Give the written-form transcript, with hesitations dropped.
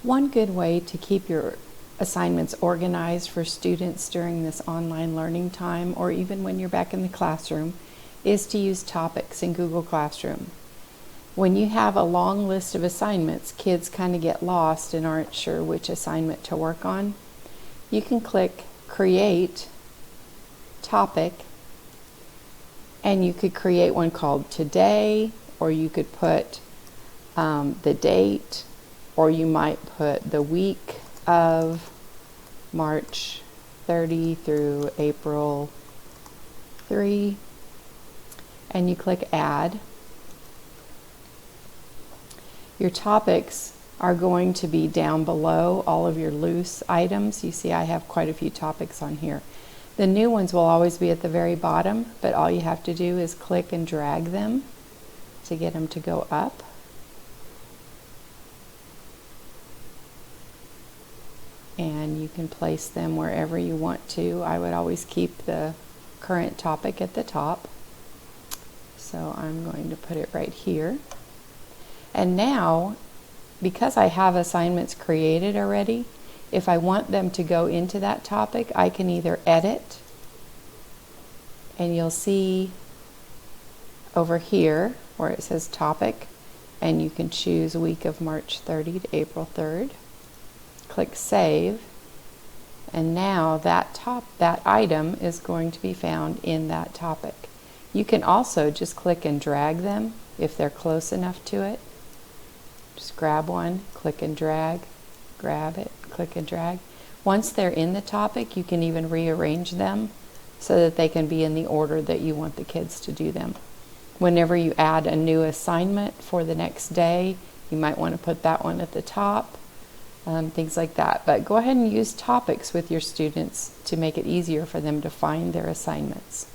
One good way to keep your assignments organized for students during this online learning time, or even when you're back in the classroom, is to use topics in Google Classroom. When you have a long list of assignments, kids kind of get lost and aren't sure which assignment to work on. You can click Create Topic, and you could create one called Today, or you could put the date, or you might put the week of March 30 through April 3, and you click Add. Your topics are going to be down below all of your loose items. You see I have quite a few topics on here. The new ones will always be at the very bottom, but all you have to do is click and drag them to get them to go up. And you can place them wherever you want to. I would always keep the current topic at the top. So I'm going to put it right here. And now, because I have assignments created already, if I want them to go into that topic, I can either edit, and you'll see over here where it says topic, and you can choose week of March 30 to April 3rd. Click Save, and now that item is going to be found in that topic. You can also just click and drag them if they're close enough to it. Just grab one, click and drag, grab it, click and drag. Once they're in the topic, you can even rearrange them so that they can be in the order that you want the kids to do them. Whenever you add a new assignment for the next day, you might want to put that one at the top, things like that. But go ahead and use topics with your students to make it easier for them to find their assignments.